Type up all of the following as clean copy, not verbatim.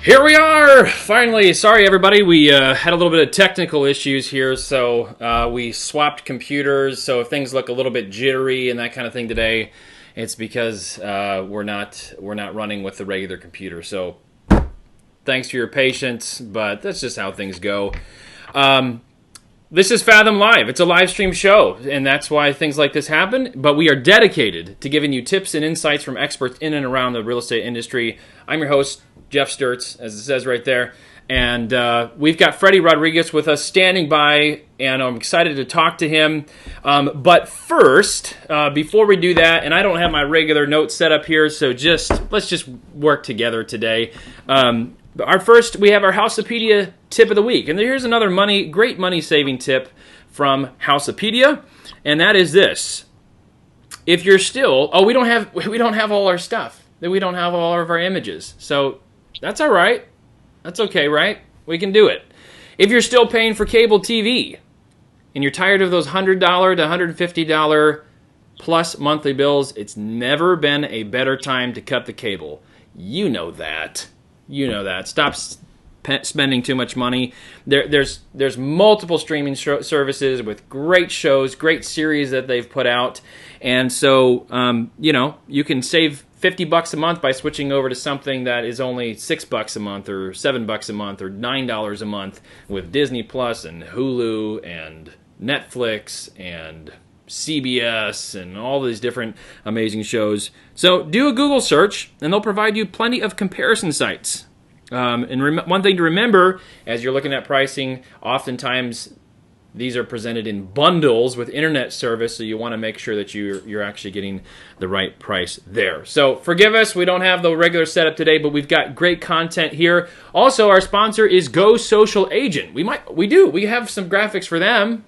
Here we are, finally. Sorry, everybody. We had a little bit of technical issues here, so we swapped computers. So if things look a little bit jittery and that kind of thing today, it's because we're not running with the regular computer. So thanks for your patience, but that's just how things go. This is Fathom Live. It's a live stream show, and that's why things like this happen. But we are dedicated to giving you tips and insights from experts in and around the real estate industry. I'm your host, Jeff Sturtz, as it says right there. And we've got Freddie Rodriguez with us standing by, and I'm excited to talk to him. But first, before we do that, and I don't have my regular notes set up here, so let's just work together today. We have our Houseopedia tip of the week. And here's another great money-saving tip from Houseopedia, and that is this. If you're still, we don't have all our stuff. We don't have all of our images. So that's all right. That's okay, right? We can do it. If you're still paying for cable TV and you're tired of those $100 to $150 plus monthly bills, it's never been a better time to cut the cable. You know that. Stop spending too much money. There's multiple streaming services with great shows, great series that they've put out. And so, you can save $50 a month by switching over to something that is only $6 a month or $7 a month or $9 a month with Disney Plus and Hulu and Netflix and CBS and all these different amazing shows. So do a Google search, and they'll provide you plenty of comparison sites. One thing to remember as you're looking at pricing, oftentimes these are presented in bundles with internet service, so you want to make sure that you're actually getting the right price there. So forgive us, we don't have the regular setup today, but we've got great content here. Also, our sponsor is Go Social Agent. We have some graphics for them.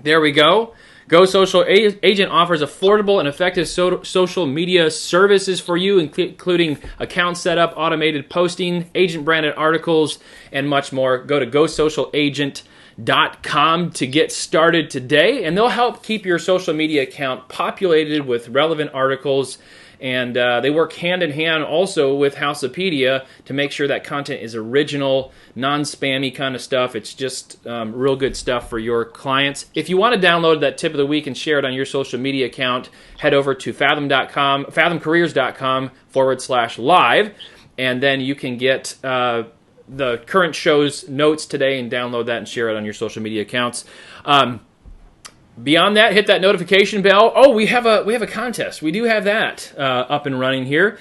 There we go. Go Social Agent offers affordable and effective social media services for you, including account setup, automated posting, agent-branded articles, and much more. Go to GoSocialAgent.com to get started today, and they'll help keep your social media account populated with relevant articles. And they work hand in hand also with Houseopedia to make sure that content is original, non-spammy kind of stuff. It's just real good stuff for your clients. If you want to download that tip of the week and share it on your social media account, head over to fathomcareers.com/live, and then you can get the current show's notes today and download that and share it on your social media accounts. Beyond that, hit that notification bell. Oh, we have a contest. We do have that up and running here.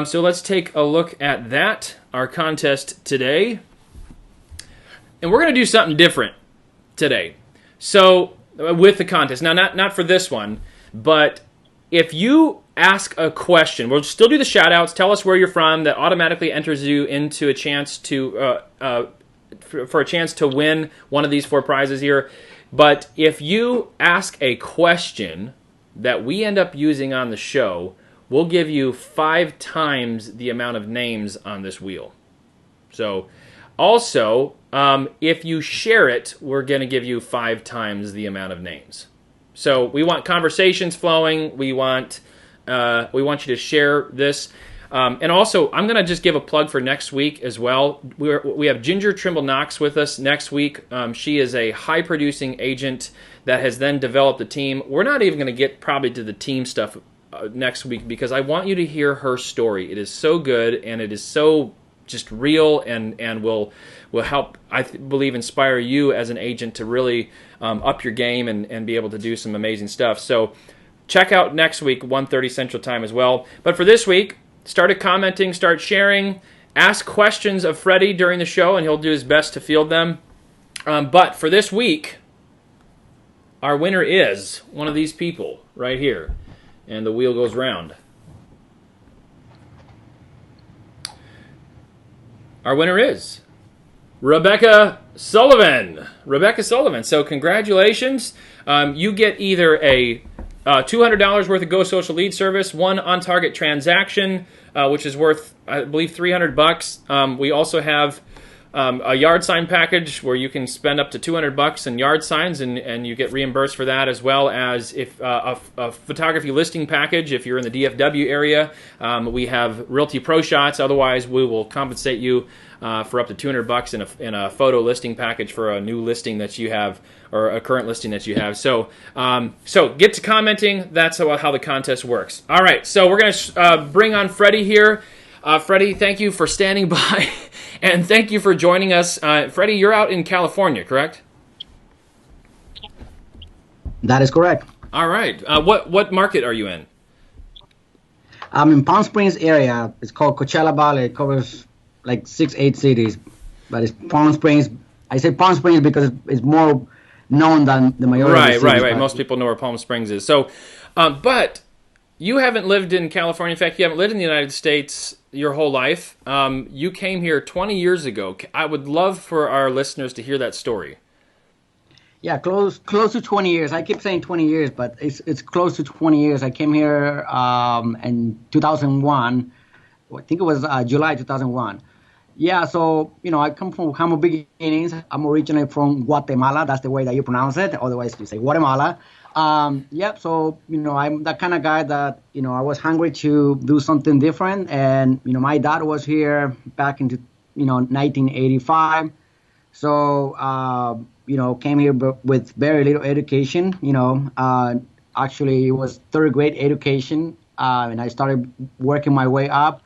So let's take a look at that, our contest today. And we're going to do something different today. So with the contest. Now, not for this one, but if you ask a question, we'll still do the shout-outs. Tell us where you're from. That automatically enters you into a chance to for a chance to win one of these 4 prizes here. But if you ask a question that we end up using on the show, we'll give you 5 times the amount of names on this wheel. So also, if you share it, we're going to give you 5 times the amount of names. So we want conversations flowing. We want you to share this. And also, I'm going to just give a plug for next week as well. We have Ginger Trimble Knox with us next week. She is a high-producing agent that has then developed a team. We're not even going to get probably to the team stuff next week because I want you to hear her story. It is so good, and it is so just real and will help, I believe, inspire you as an agent to really up your game and be able to do some amazing stuff. So check out next week, 1:30 Central Time as well. But for this week, start commenting, start sharing, ask questions of Freddie during the show, and he'll do his best to field them. But for this week, our winner is one of these people right here. And the wheel goes round. Our winner is Rebecca Sullivan. Rebecca Sullivan. So congratulations. You get either a $200 worth of Go Social lead service, 1 on-target transaction, which is worth, I believe, $300. We also have a yard sign package where you can spend up to $200 in yard signs, and you get reimbursed for that, as well as if a photography listing package if you're in the DFW area. We have Realty Pro Shots. Otherwise, we will compensate you for up to $200 in a photo listing package for a new listing that you have, or a current listing that you have. So get to commenting. That's how the contest works. All right, so we're going to bring on Freddie here. Freddie, thank you for standing by, and thank you for joining us. Freddie, you're out in California, correct? That is correct. All right. What market are you in? I'm in Palm Springs area. It's called Coachella Valley. It covers like 6-8 cities, but it's Palm Springs. I say Palm Springs because it's more known than the majority of the cities. Right. Most people know where Palm Springs is. So, but you haven't lived in California. In fact, you haven't lived in the United States your whole life. You came here 20 years ago. I would love for our listeners to hear that story. Yeah, close to 20 years. I keep saying 20 years, but it's close to 20 years. I came here in 2001. I think it was July 2001. Yeah, so, I come from humble beginnings. I'm originally from Guatemala. That's the way that you pronounce it. Otherwise, you say Guatemala. So, I'm that kind of guy that, I was hungry to do something different. And, my dad was here back in, 1985. So, came here with very little education, actually it was third grade education. And I started working my way up,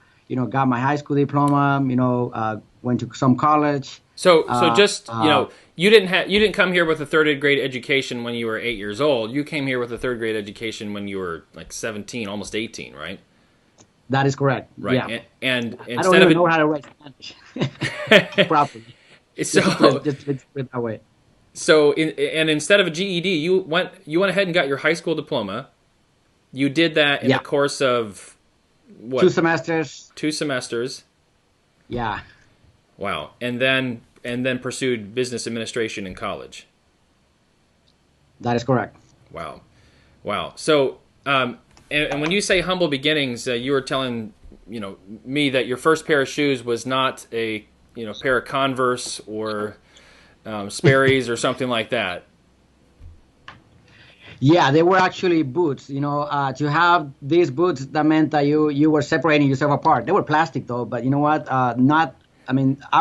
got my high school diploma, went to some college. So you didn't come here with a third grade education when you were 8 years old. You came here with a third grade education when you were like 17, almost 18, right? That is correct. Right. Yeah. And I don't even know how to write Spanish properly. So just put it that way. So instead of a GED, you went ahead and got your high school diploma. You did that in the course of what? 2 semesters. 2 semesters. Yeah. Wow. And then pursued business administration in college. That is correct. Wow. So, and when you say humble beginnings, you were telling, me that your first pair of shoes was not a, pair of Converse or Sperry's or something like that. Yeah, they were actually boots. To have these boots, that meant that you were separating yourself apart. They were plastic though, but you know what? I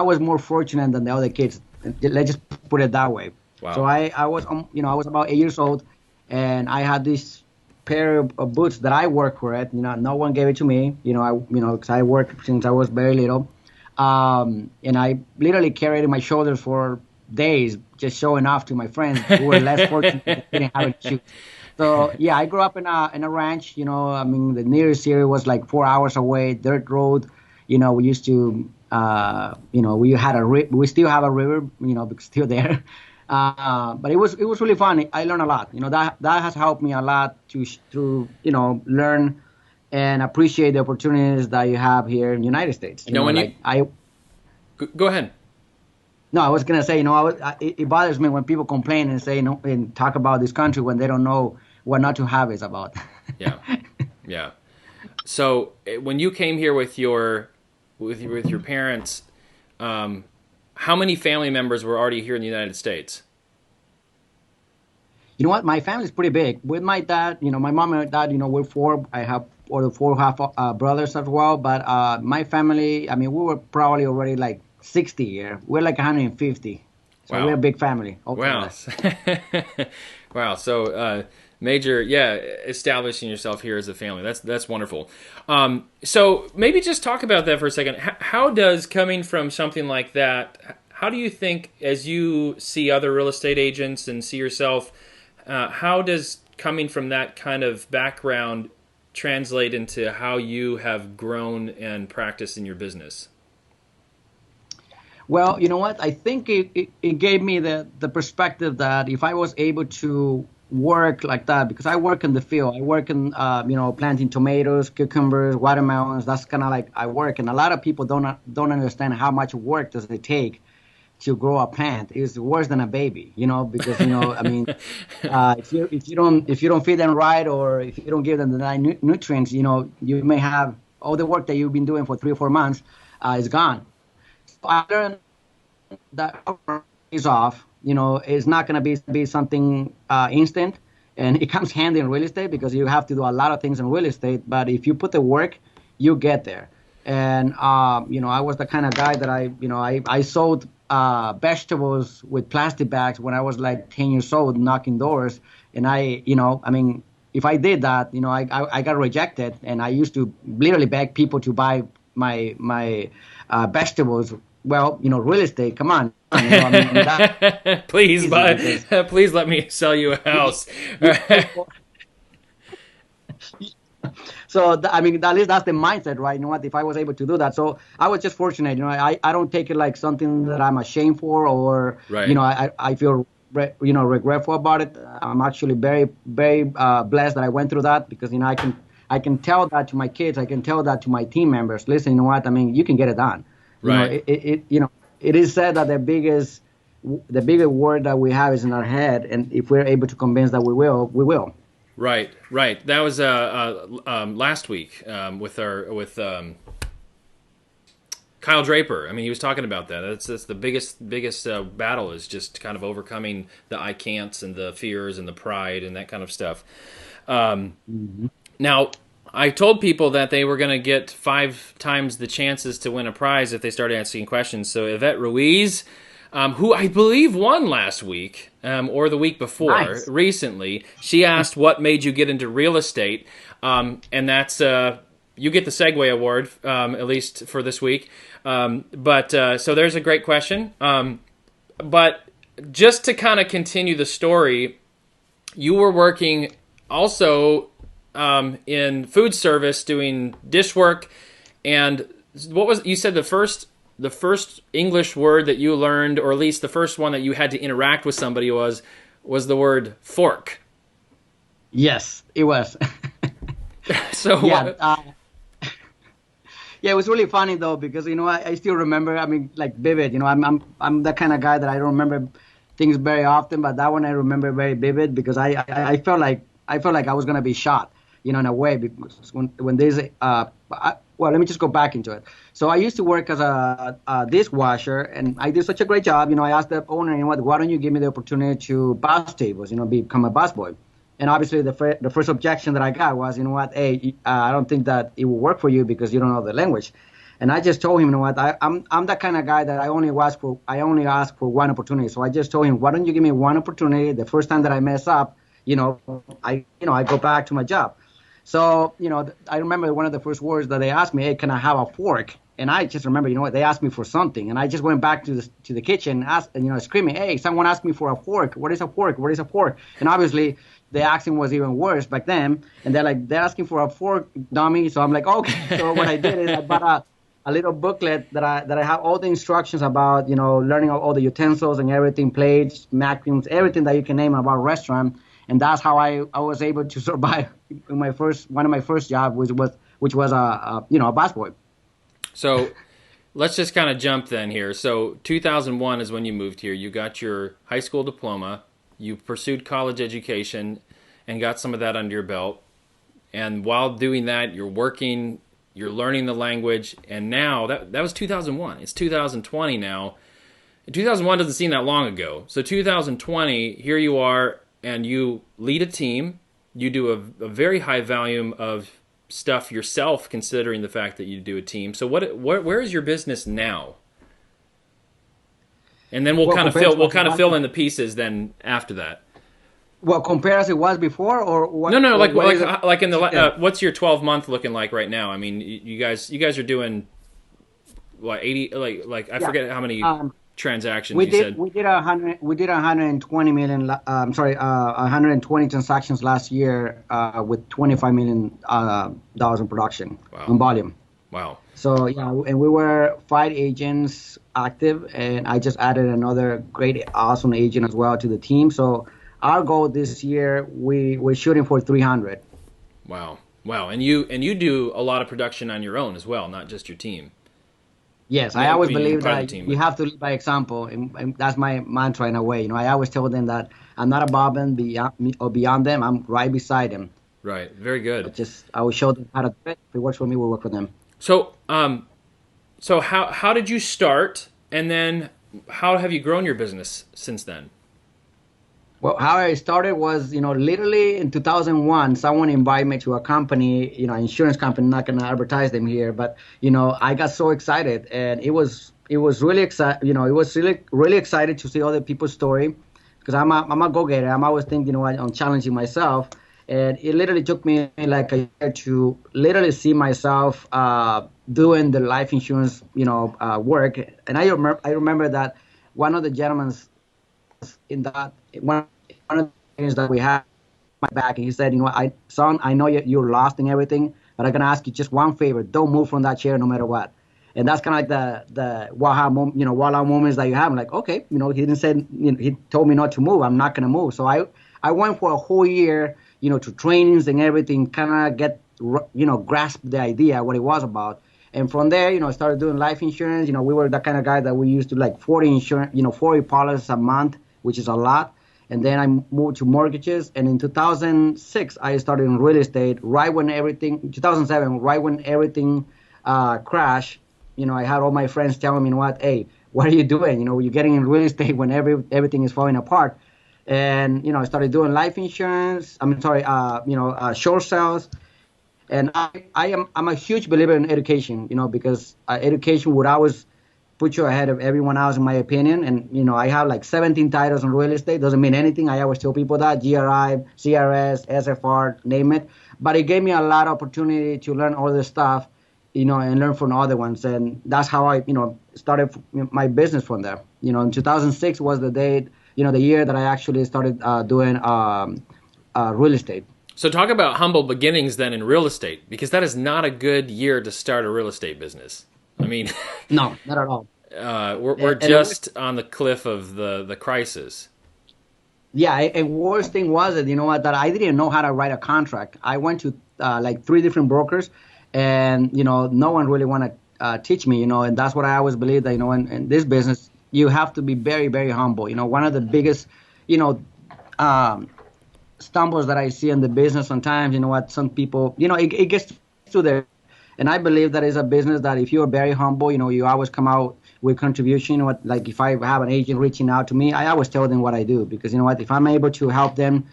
was more fortunate than the other kids. Let's just put it that way. Wow. So I was, I was about 8 years old, and I had this pair of boots that I worked for it. No one gave it to me. Because I worked since I was very little, and I literally carried it on my shoulders for days, just showing off to my friends who were less fortunate and didn't have any shoes. So yeah, I grew up in a ranch. The nearest area was like 4 hours away, dirt road. We used to, we had we still have a river, because it's still there. But it was really fun. I learned a lot. That has helped me a lot to learn and appreciate the opportunities that you have here in the United States. Go ahead. No, I was gonna say, it bothers me when people complain and say, and talk about this country when they don't know what not to have is about. Yeah. So when you came here with your parents, how many family members were already here in the United States? You know what? My family's pretty big. With my dad, my mom and dad, we're 4. I have 4 half brothers as well. But my family, we were probably already like 60 here. We're like 150. So wow. We're a big family. Wow. Wow. So major, establishing yourself here as a family. That's wonderful. So maybe just talk about that for a second. How does coming from something like that, how do you think, as you see other real estate agents and see yourself, how does coming from that kind of background translate into how you have grown and practiced in your business? Well, you know what? I think it gave me the perspective that if I was able to work like that, because I work in the field, I work in, planting tomatoes, cucumbers, watermelons. That's kind of like I work. And a lot of people don't understand how much work does it take to grow a plant. It's worse than a baby, because, if you don't feed them right, or if you don't give them the right nutrients, you may have all the work that you've been doing for 3 or 4 months is gone. So I learned that is off, it's not going to be something instant. And it comes handy in real estate because you have to do a lot of things in real estate. But if you put the work, you get there. And, I was the kind of guy that I sold vegetables with plastic bags when I was like 10 years old, knocking doors. And if I did that, I got rejected. And I used to literally beg people to buy my vegetables. Well, real estate, come on. Please please let me sell you a house. So at least that's the mindset, right? If I was able to do that, so I was just fortunate. I don't take it like something that I'm ashamed for, or right. I feel regretful about it. I'm actually very very blessed that I went through that because I can tell that to my kids. I can tell that to my team members. Listen, you can get it done. Right. It is said that the biggest word that we have is in our head, and if we're able to convince that we will, we will. Right. That was last week with Kyle Draper. I mean, he was talking about that. That's the biggest battle is just kind of overcoming the I can'ts and the fears and the pride and that kind of stuff. Now, I told people that they were going to get 5 times the chances to win a prize if they started asking questions. So Yvette Ruiz, who I believe won last week or the week before, recently, she asked what made you get into real estate, and that's you get the Segway Award, at least for this week. So there's a great question. But just to kind of continue the story, you were working also in food service doing dish work, and what was you said the first English word that you learned, or at least the first one that you had to interact with somebody was the word fork. Yes, it was. So yeah, yeah, it was really funny though because I still remember. I mean, like vivid. I'm that kind of guy that I don't remember things very often, but that one I remember very vivid because I felt like I was gonna be shot. In a way, because when there's well, let me just go back into it. So I used to work as a dishwasher, and I did such a great job. I asked the owner, why don't you give me the opportunity to bus tables, become a busboy? And obviously, the first objection that I got was, hey, I don't think that it will work for you because you don't know the language. And I just told him, I'm that kind of guy that I only ask for one opportunity. So I just told him, why don't you give me one opportunity? The first time that I mess up, I go back to my job. So, I remember one of the first words that they asked me, hey, can I have a fork? And I just remember, they asked me for something. And I just went back to the kitchen and screaming, hey, someone asked me for a fork. What is a fork? What is a fork? And obviously the accent was even worse back then. And they're asking for a fork, dummy. So I'm like, okay. So what I did is I bought a little booklet that I have all the instructions about, learning all the utensils and everything, plates, napkins, everything that you can name about a restaurant. And that's how I was able to survive in one of my first jobs, which was a busboy. So let's just kind of jump then here. So 2001 is when you moved here. You got your high school diploma. You pursued college education and got some of that under your belt. And while doing that, you're working, you're learning the language. And now that was 2001. It's 2020 now. 2001 doesn't seem that long ago. So 2020, here you are. And you lead a team. You do a very high volume of stuff yourself, considering the fact that you do a team. So where is your business now? And then we'll kind of fill in the pieces then after that. Well, compare as it was before, or what? No, like in the what's your 12-month looking like right now? I mean, you guys are doing what 80 like I forget how many. Transactions we did 120 million 120 transactions last year with 25 million dollars in production. Wow. In volume. Wow. So and we were 5 agents active, and I just added another great awesome agent as well to the team. So our goal this year, we're shooting for 300. Wow. And you do a lot of production on your own as well, not just your team. Yes, I always believe that you have to lead by example, and that's my mantra in a way. I always tell them that I'm not above them or beyond them. I'm right beside them. Right. Very good. I will show them how to do it. If it works for me, we'll work for them. So, how did you start? And then how have you grown your business since then? Well, how I started was, literally in 2001, someone invited me to a company, insurance company. Not gonna advertise them here, but I got so excited, and it was really excited. It was really excited to see other people's story, because I'm a go-getter. I'm always thinking, I'm challenging myself, and it literally took me like a year to literally see myself doing the life insurance, work. And I remember that one of the gentlemen in that one of the things that we had my back, and he said, son, I know you're lost in everything, but I'm gonna ask you just one favor: don't move from that chair no matter what. And that's kind of like the wow moments that you have. I'm like, okay, he didn't say, he told me not to move. I'm not gonna move. So I went for a whole year, to trainings and everything, kind of get grasp the idea what it was about. And from there, I started doing life insurance. We were that kind of guy that we used to like 40 policies a month, which is a lot. And then I moved to mortgages. And in 2006, I started in real estate. 2007, right when everything crashed. I had all my friends telling me, hey, what are you doing? You're getting in real estate when everything is falling apart. And I started doing life insurance. Short sales. And I'm a huge believer in education, because education would always put you ahead of everyone else, in my opinion. And, I have like 17 titles in real estate. Doesn't mean anything. I always tell people that: GRI, CRS, SFR, name it. But it gave me a lot of opportunity to learn all this stuff, and learn from other ones. And that's how I, started my business from there. In 2006 was the date, the year that I actually started doing real estate. So talk about humble beginnings then in real estate, because that is not a good year to start a real estate business. I mean, no, not at all. We're just on the cliff of the crisis. Yeah, and worst thing was that, that I didn't know how to write a contract. I went to like 3 different brokers, and no one really want to teach me. And that's what I always believe, that in this business you have to be very, very humble. One of the biggest stumbles that I see in the business sometimes, some people, it gets to there. And I believe that is a business that if you're very humble, you always come out with contribution. Like if I have an agent reaching out to me, I always tell them what I do, because if I'm able to help them,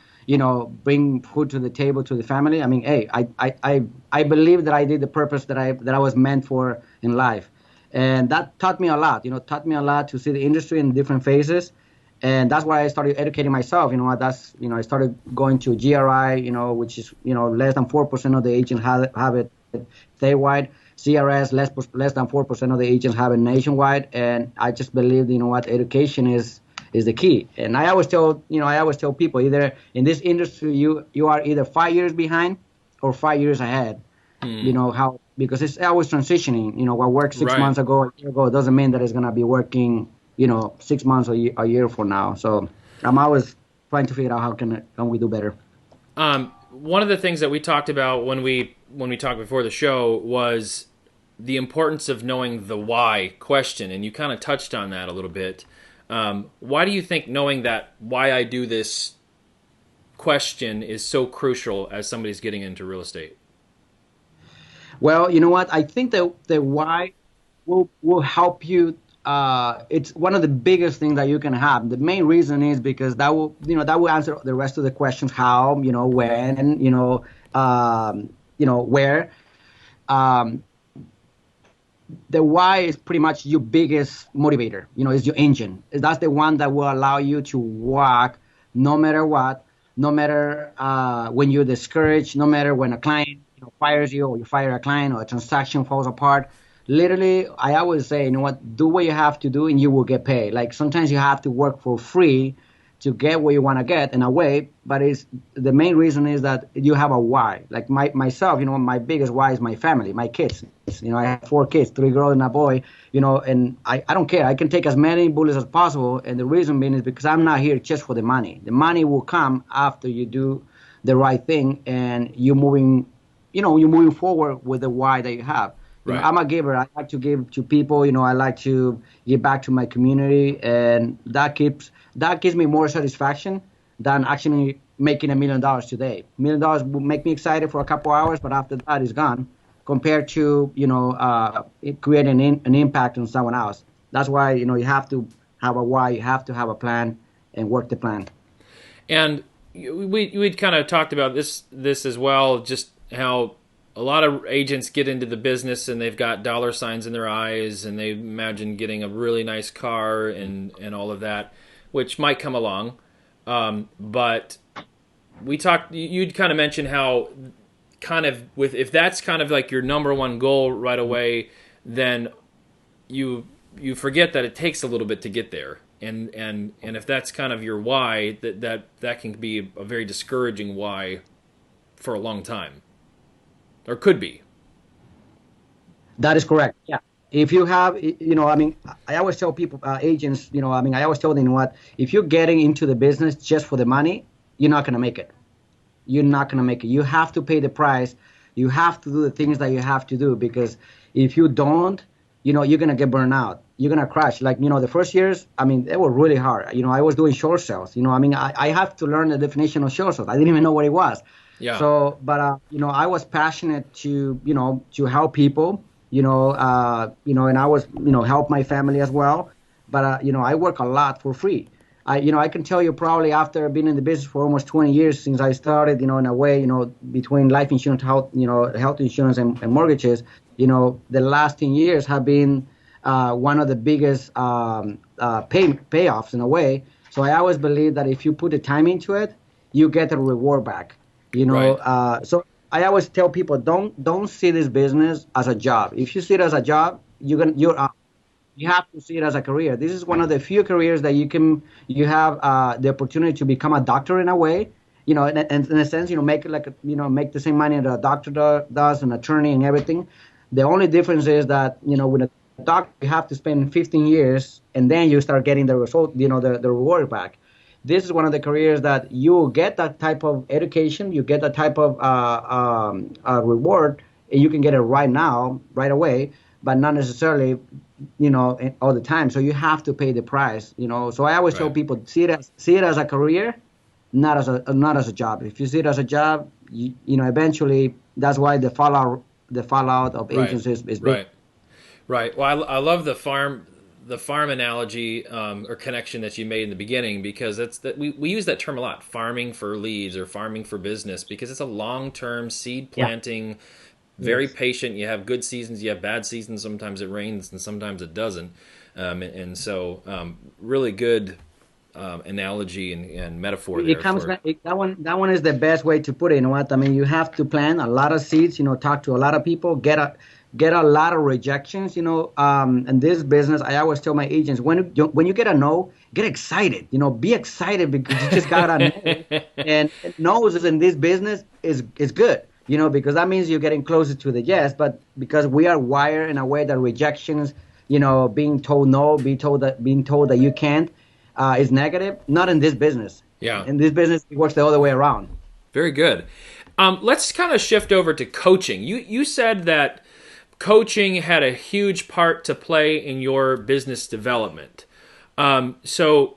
bring food to the table to the family, I mean, hey, I believe that I did the purpose that I was meant for in life. And that taught me a lot, to see the industry in different phases. And that's why I started educating myself. I started going to GRI, which is, less than 4% of the agents have it statewide. CRS, less than 4% of the agents have it nationwide. And I just believe, education is the key. And I always tell people, either in this industry, you are either 5 years behind or 5 years ahead. Because it's always transitioning. What worked 6 months ago, a year ago, doesn't mean that it's going to be working 6 months or a year from now. So I'm always trying to figure out how can we do better. One of the things that we talked about when we talked before the show was the importance of knowing the why question, and you kind of touched on that a little bit. Why do you think knowing that why I do this question is so crucial as somebody's getting into real estate? Well, you know what? I think that the why will help you. It's one of the biggest things that you can have. The main reason is because that will answer the rest of the questions: how, when, and where. The why is pretty much your biggest motivator. Is your engine. That's the one that will allow you to walk no matter what, no matter when you're discouraged, no matter when a client fires you, or you fire a client, or a transaction falls apart. Literally, I always say, do what you have to do and you will get paid. Like sometimes you have to work for free to get what you want to get in a way, but the main reason is that you have a why. Like myself, my biggest why is my family, my kids. I have 4 kids, 3 girls and a boy, and I don't care. I can take as many bullets as possible. And the reason being is because I'm not here just for the money. The money will come after you do the right thing and you're moving forward with the why that you have. Right. I'm a giver. I like to give to people. I like to give back to my community, and that gives me more satisfaction than actually making $1 million today. $1 million will make me excited for a couple hours, but after that, it's gone. Compared to creating an impact on someone else. That's why you have to have a why. You have to have a plan and work the plan. And we'd kind of talked about this as well, just how a lot of agents get into the business and they've got dollar signs in their eyes and they imagine getting a really nice car and all of that, which might come along. But you'd kind of mentioned how kind of if that's kind of like your number one goal right away, then you forget that it takes a little bit to get there. And if that's kind of your why, that can be a very discouraging why for a long time, or could be. That is correct. Yeah. If you have, I mean, I always tell people, agents, I mean, I always tell them if you're getting into the business just for the money, you're not going to make it. You're not going to make it. You have to pay the price. You have to do the things that you have to do, because if you don't, you're going to get burned out. You're going to crash. Like, the first years, I mean, they were really hard. I was doing short sales. I mean, I have to learn the definition of short sales. I didn't even know what it was. Yeah. So, but, I was passionate to help people, and I was, help my family as well. But, I work a lot for free. I can tell you probably after being in the business for almost 20 years since I started, in a way, between life insurance, health insurance and mortgages, the last 10 years have been one of the biggest payoffs in a way. So I always believe that if you put the time into it, you get the reward back. Right. So I always tell people, don't see this business as a job. If you see it as a job, you have to see it as a career. This is one of the few careers that you have the opportunity to become a doctor in a way. In a sense, make it like make the same money that a doctor does, an attorney and everything. The only difference is that with a doctor you have to spend 15 years and then you start getting the result, the reward back. This is one of the careers that you get that type of education, you get that type of reward, and you can get it right now, right away, but not necessarily, all the time. So you have to pay the price, So I always tell people, see it as a career, not as a job. If you see it as a job, eventually that's why the fallout of agents is big. Right. Well, I love the farm analogy or connection that you made in the beginning, because we use that term a lot, farming for leads or farming for business, because it's a long-term seed planting. Yeah. Very patient. You have good seasons, you have bad seasons. Sometimes it rains and sometimes it doesn't. And so really good analogy and metaphor there. That one is the best way to put it. I mean, you have to plant a lot of seeds, talk to a lot of people, get a lot of rejections, and this business, I always tell my agents, when you get a no, get excited, be excited, because you just got a no. And no's in this business is good. Because that means you're getting closer to the yes, but because we are wired in a way that rejections, being told no, being told that you can't, is negative. Not in this business. Yeah. In this business, it works the other way around. Very good. Let's kind of shift over to coaching. You said that coaching had a huge part to play in your business development. So,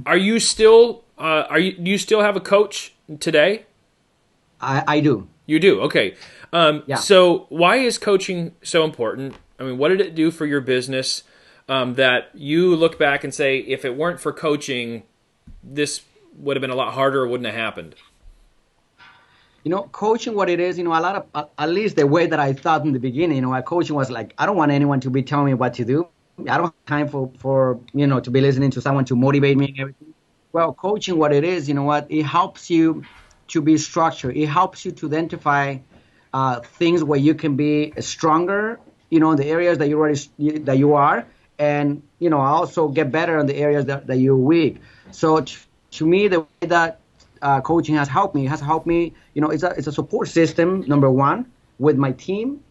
are you still do you still have a coach today? I do. You do? Okay. Yeah. So why is coaching so important? I mean, what did it do for your business that you look back and say, if it weren't for coaching, this would have been a lot harder or wouldn't have happened? Coaching, what it is, a lot of, at least the way that I thought in the beginning, coaching was like, I don't want anyone to be telling me what to do. I don't have time for to be listening to someone to motivate me and everything. Well, coaching, what it is, it helps you to be structured. It helps you to identify things where you can be stronger, in the areas that you are, and also get better in the areas that you're weak. So to me, the way that coaching has helped me, it's a support system, number one, with my team.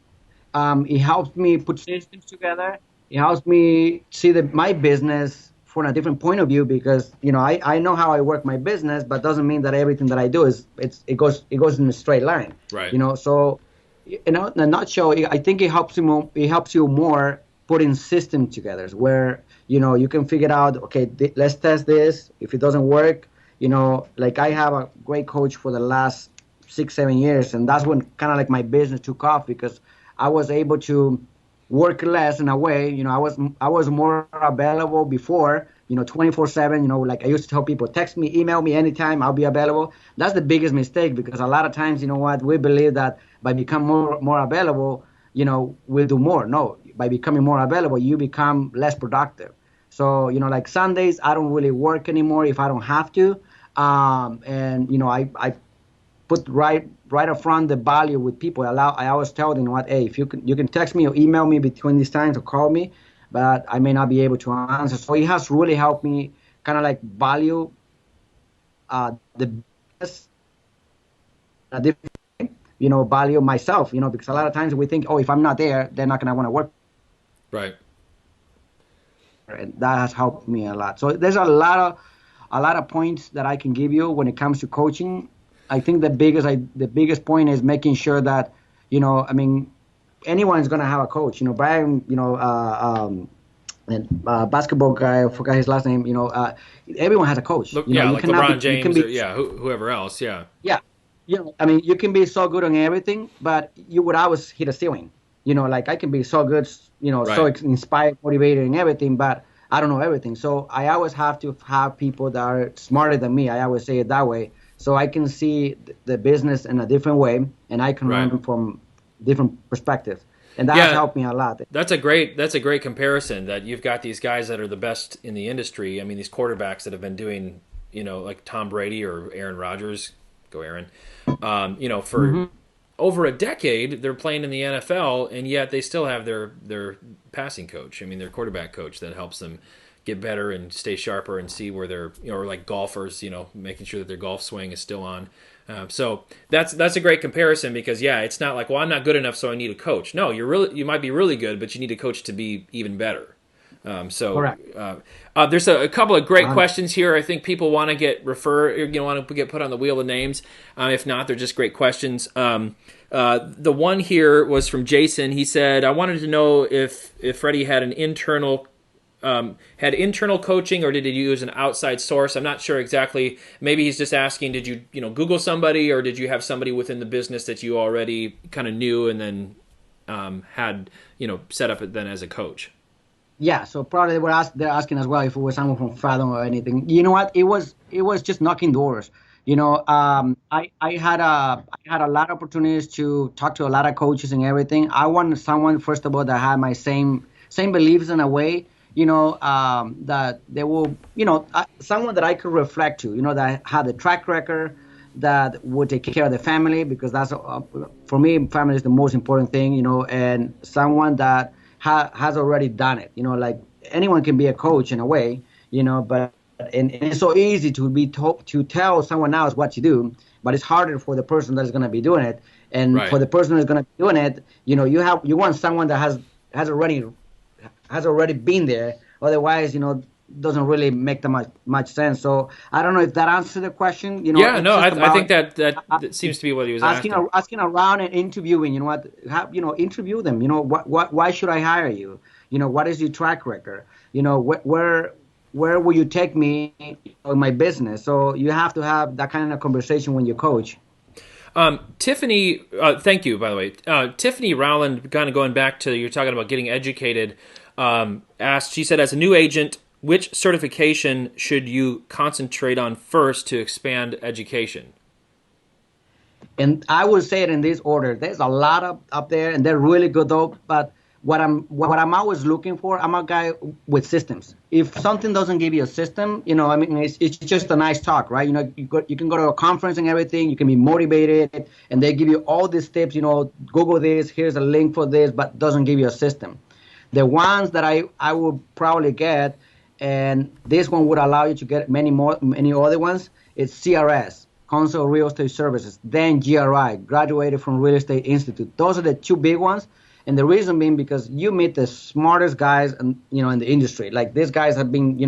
It helps me put systems together. It helps me see my business from a different point of view, because I know how I work my business, but doesn't mean that everything that I do it goes in a straight line. Right. So in a nutshell, I think it helps you more putting systems together where you can figure out, okay, let's test this. If it doesn't work, like I have a great coach for the last 6-7 years, and that's when kind of like my business took off, because I was able to work less in a way. I was more available before, 24/7. Like I used to tell people, text me, email me anytime, I'll be available. That's the biggest mistake, because a lot of times, we believe that by becoming more available, we'll do more. No, by becoming more available, you become less productive. So, like Sundays, I don't really work anymore if I don't have to. And I put right up front the value with people. I always tell them, hey, if you can text me or email me between these times or call me, but I may not be able to answer. So it has really helped me kind of like value the business a different way, value myself, because a lot of times we think, oh, if I'm not there, they're not gonna want to work. Right. And that has helped me a lot. So there's a lot of points that I can give you when it comes to coaching. I think the biggest point is making sure that, I mean, anyone's gonna have a coach. Brian, basketball guy, I forgot his last name. Everyone has a coach. Look, You like cannot LeBron James, or whoever else. Yeah. yeah. I mean, you can be so good on everything, but you would always hit a ceiling. Like I can be so good, so Right. inspired, motivated, and everything, but I don't know everything. So I always have to have people that are smarter than me. I always say it that way, so I can see the business in a different way, and I can Right. learn from different perspectives, and that has Yeah. helped me a lot. That's a great comparison, that you've got these guys that are the best in the industry. I mean, these quarterbacks that have been doing, like Tom Brady or Aaron Rodgers, go Aaron, for Hmm. over a decade. They're playing in the NFL, and yet they still have their passing coach. I mean, their quarterback coach that helps them get better and stay sharper and see where they're, or like golfers, making sure that their golf swing is still on. So that's a great comparison, because yeah, it's not like, well, I'm not good enough, so I need a coach. No, you might be really good, but you need a coach to be even better. So Correct. there's a couple of great 100. questions here. I think people want to get want to get put on the wheel of names. If not, they're just great questions. The one here was from Jason. He said, "I wanted to know if Freddie had internal coaching, or did he use an outside source?" I'm not sure exactly. Maybe he's just asking, did you Google somebody, or did you have somebody within the business that you already kind of knew and then had set up then as a coach? Yeah, so probably they're asking as well if it was someone from Fathom or anything. You know what? It was just knocking doors. I had a lot of opportunities to talk to a lot of coaches and everything. I wanted someone, first of all, that had my same beliefs in a way. That they will, someone that I could reflect to. That had a track record, that would take care of the family, because that's for me, family is the most important thing. And someone that has already done it. Like anyone can be a coach in a way. But and it's so easy to be told to tell someone else what to do, but it's harder for the person that's going to be doing it. And Right. for the person who's going to be doing it, you want someone that has already been there. Otherwise, doesn't really make that much sense. So I don't know if that answers the question. Yeah. It's No, I, just I think about that seems to be what he was asking asking. asking around and interviewing. Interview them. Why should I hire you? What is your track record? Where will you take me in my business? So you have to have that kind of conversation when you coach. Tiffany, thank you, by the way. Tiffany Rowland, kind of going back to you're talking about getting educated, asked, she said, as a new agent, which certification should you concentrate on first to expand education? And I would say it in this order. There's a lot up there, and they're really good though. But what I'm always looking for, I'm a guy with systems. If something doesn't give you a system, I mean, it's just a nice talk, right? You can go to a conference and everything. You can be motivated, and they give you all these tips. Google this. Here's a link for this, but doesn't give you a system. The ones that I would probably get, and this one would allow you to get many other ones. It's CRS, Council of Real Estate Services, then GRI, Graduated from Real Estate Institute. Those are the two big ones. And the reason being because you meet the smartest guys in the industry. Like these guys have been,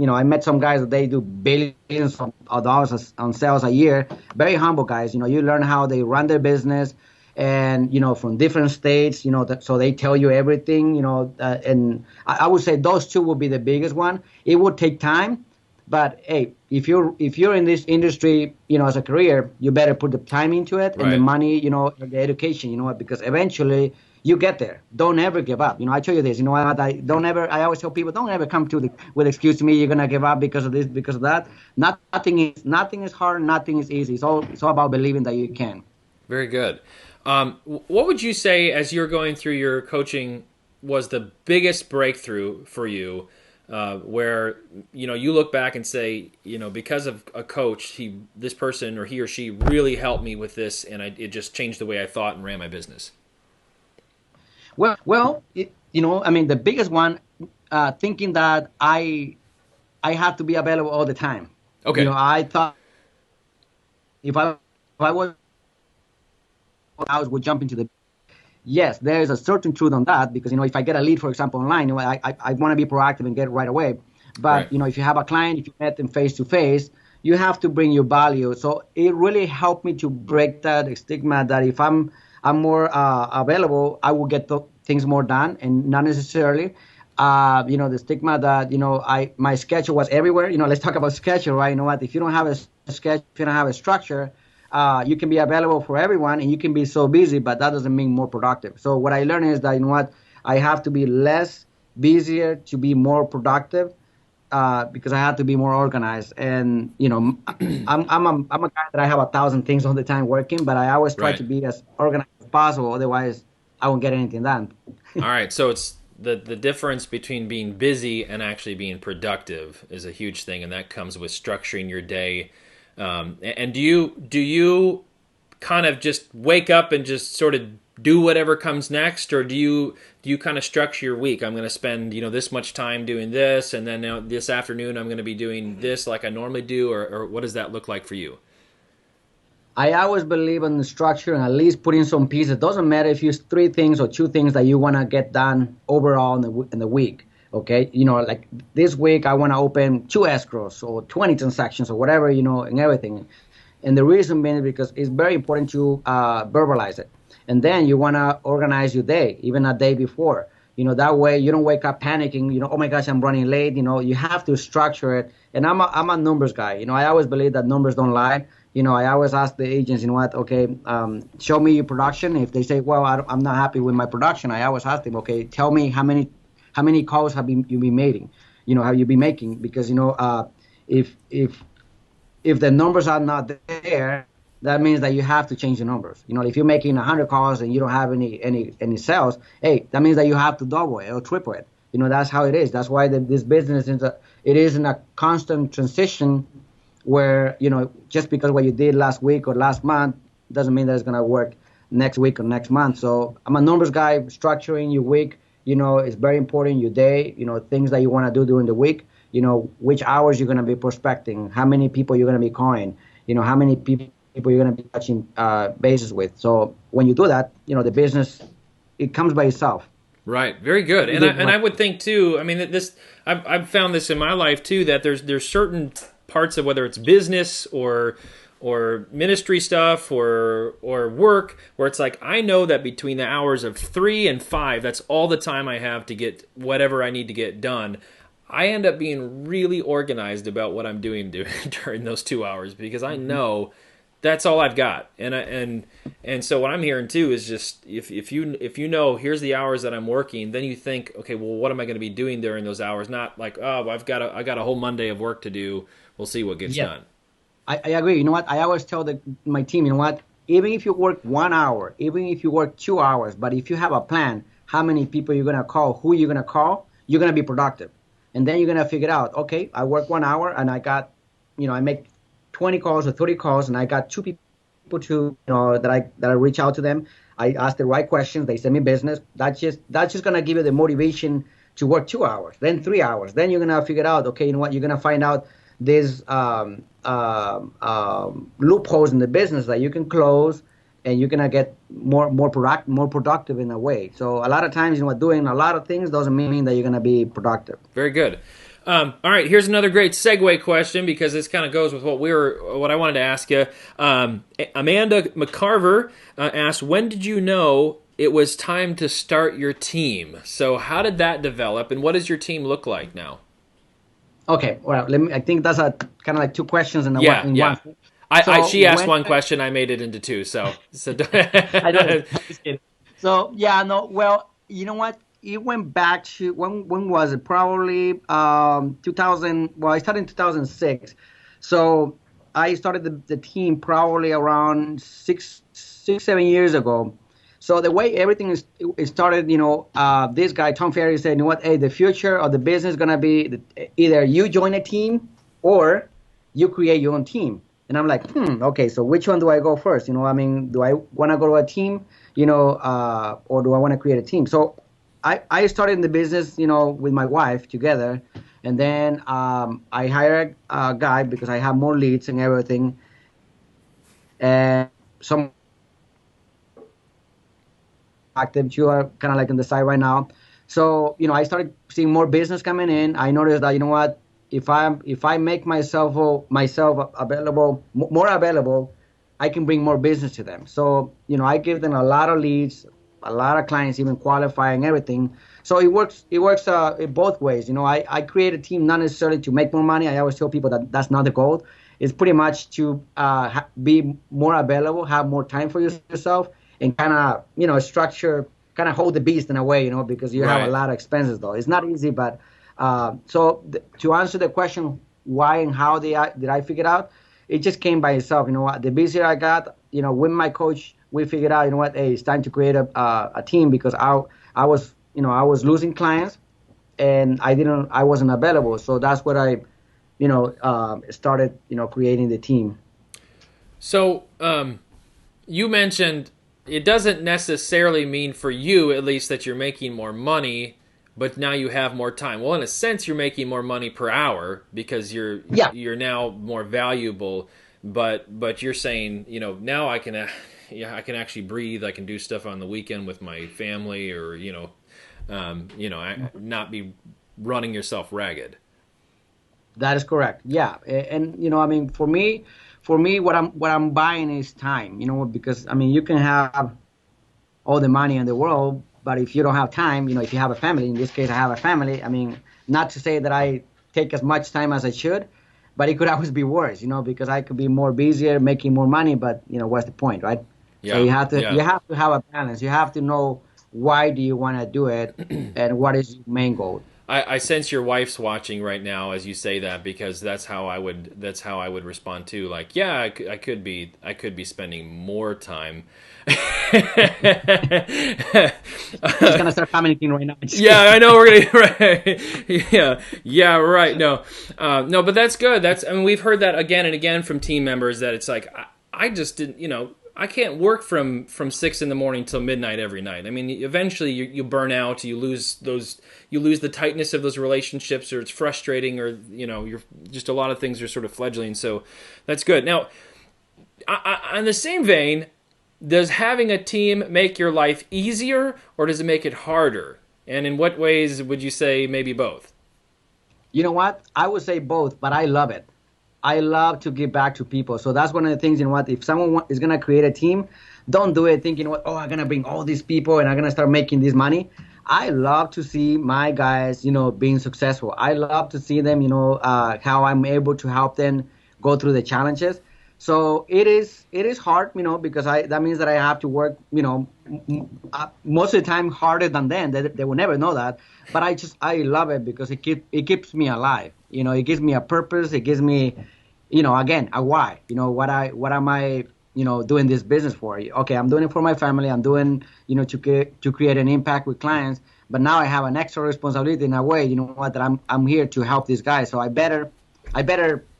I met some guys that they do billions of dollars on sales a year. Very humble guys. You learn how they run their business, and from different states. So they tell you everything. And I would say those two will be the biggest one. It would take time, but hey, if you're in this industry, as a career, you better put the time into it and the Right. money, and the education. Because eventually you get there. Don't ever give up. I tell you this. I always tell people, don't ever come with excuse to me. You're gonna give up because of this, because of that. Nothing is hard. Nothing is easy. It's all about believing that you can. Very good. What would you say, as you're going through your coaching, was the biggest breakthrough for you, where you look back and say, because of a coach, this person or he or she really helped me with this, and it just changed the way I thought and ran my business. Well, the biggest one, thinking that I have to be available all the time. Okay. I thought if I was, I would jump into the. Yes, there is a certain truth on that, because if I get a lead, for example, online, I want to be proactive and get it right away. But right. If you have a client, if you met them face to face, you have to bring your value. So it really helped me to break that stigma that if I'm more available, I will get things more done, and not necessarily, the stigma that my schedule was everywhere. Let's talk about schedule, right? If you don't have a schedule, if you don't have a structure, you can be available for everyone, and you can be so busy, but that doesn't mean more productive. So what I learned is that I have to be less busier to be more productive. Because I have to be more organized, and I'm a guy that I have 1,000 things all the time working, but I always try to be as organized as possible. Otherwise, I won't get anything done. All right, so it's the difference between being busy and actually being productive is a huge thing, and that comes with structuring your day. And do you kind of just wake up and just sort of do whatever comes next, or do you kind of structure your week? I'm going to spend this much time doing this, and then this afternoon I'm going to be doing this like I normally do, or what does that look like for you? I always believe in the structure, and at least put in some pieces. It doesn't matter if it's 3 things or 2 things that you want to get done overall in the week. Okay, like this week I want to open 2 escrows or 20 transactions or whatever, and everything. And the reason being is because it's very important to verbalize it. And then you want to organize your day, even a day before. That way you don't wake up panicking, oh my gosh, I'm running late. You have to structure it. And I'm a numbers guy. I always believe that numbers don't lie. I always ask the agents, okay, show me your production. If they say, well, I'm not happy with my production, I always ask them, okay, tell me how many calls have you been making? Have you been making? Because, if the numbers are not there, that means that you have to change the numbers. If you're making 100 calls and you don't have any sales, hey, that means that you have to double it or triple it. That's how it is. That's why this business is in a constant transition where, just because what you did last week or last month doesn't mean that it's going to work next week or next month. So I'm a numbers guy. Structuring your week, is very important. Your day, things that you want to do during the week, which hours you're going to be prospecting, how many people you're going to be calling, how many people you're going to be touching bases with. So when you do that, the business, it comes by itself. Right. Very good. And I would think too, I've found this in my life too, that there's certain parts of, whether it's business or ministry stuff or work, where it's like, I know that between the hours of 3 and 5, that's all the time I have to get whatever I need to get done. I end up being really organized about what I'm doing during those 2 hours, because I know that's all I've got. And so what I'm hearing too is just, if you know, here's the hours that I'm working, then you think, okay, well, what am I going to be doing during those hours? Not like, oh, I got a whole Monday of work to do. We'll see what gets done. I agree. I always tell my team, even if you work 1 hour, even if you work 2 hours, but if you have a plan, how many people you're going to call, who you're going to call, you're going to be productive. And then you're going to figure out, okay, I work 1 hour and I got, I make 20 calls or 30 calls, and I got 2 people to, that I reach out to them. I ask the right questions. They send me business. That's just going to give you the motivation to work 2 hours, then 3 hours. Then you're going to figure out, okay, you're going to find out there's loopholes in the business that you can close, and you're going to get more productive in a way. So a lot of times, doing a lot of things doesn't mean that you're going to be productive. Very good. All right, here's another great segue question, because this kind of goes with what I wanted to ask you. Amanda McCarver asked, when did you know it was time to start your team? So how did that develop, and what does your team look like now? Okay, well, I think that's a kind of like 2 questions in one. She asked one question, I made it into 2. So I don't. I'm just kidding. So yeah, no, well, you know what? It went back to when was it? Probably 2000. Well, I started in 2006, so I started the team probably around 7 years ago. So the way everything is it started, this guy Tom Ferry said, you know what? Hey, the future of the business is gonna be either you join a team or you create your own team. And I'm like, okay, so which one do I go first? I mean, do I want to go to a team, or do I want to create a team? So I started in the business, with my wife together. And then I hired a guy because I have more leads and everything. And some active, you are kind of like on the side right now. So, I started seeing more business coming in. I noticed that, you know what, if I make myself available, more available, I can bring more business to them. So, I give them a lot of leads, a lot of clients, even qualifying everything. So it works in both ways. I create a team not necessarily to make more money. I always tell people that that's not the goal. It's pretty much to be more available, have more time for yourself, and kind of, structure, kind of hold the beast in a way, because you have a Right. lot of expenses though. It's not easy, but to answer the question, why and how did I figure it out? It just came by itself. You know what? The busier I got, with my coach, we figured out, you know what? Hey, it's time to create a team because I was losing clients and I wasn't available. So that's what I, started, creating the team. So, you mentioned it doesn't necessarily mean for you, at least, that you're making more money, but now you have more time. Well, in a sense, you're making more money per hour because you're Yeah, you're now more valuable. But you're saying, now I can, yeah, I can actually breathe. I can do stuff on the weekend with my family, or not be running yourself ragged. that is correct. Yeah, and I mean, for me, what I'm buying is time. Because I mean, you can have all the money in the world, but if you don't have time, if you have a family, in this case, I have a family. I mean, not to say that I take as much time as I should, but it could always be worse, because I could be more busier, making more money, but what's the point, right? So Yeah, you have to yeah. you have to have a balance. You have to know why do you want to do it, and what is your main goal. I sense your wife's watching right now as you say that, because that's how I would respond too. Like, yeah, I could be spending more time. She's gonna start commenting right now. Just Yeah, kidding. I know we're gonna right. Yeah, right. No, but that's good. I mean, we've heard that again and again from team members that it's like I just didn't, I can't work from 6 in the morning till midnight every night. I mean, eventually you burn out, you lose the tightness of those relationships, or it's frustrating, or you're just, a lot of things are sort of fledgling. So that's good. Now, on the same vein, does having a team make your life easier, or does it make it harder? And in what ways would you say maybe both? You know what? I would say both, but I love it. I love to give back to people. So that's one of the things, if someone is going to create a team, don't do it thinking, oh, I'm going to bring all these people and I'm going to start making this money. I love to see my guys, being successful. I love to see them, how I'm able to help them go through the challenges. So it is hard, because that means that I have to work, most of the time harder than them. They will never know that, but I love it because it keeps me alive. It gives me a purpose. It gives me, again, a why. What am I, doing this business for? Okay, I'm doing it for my family. I'm doing, to create an impact with clients. But now I have an extra responsibility in a way. You know what? That I'm here to help these guys. So I better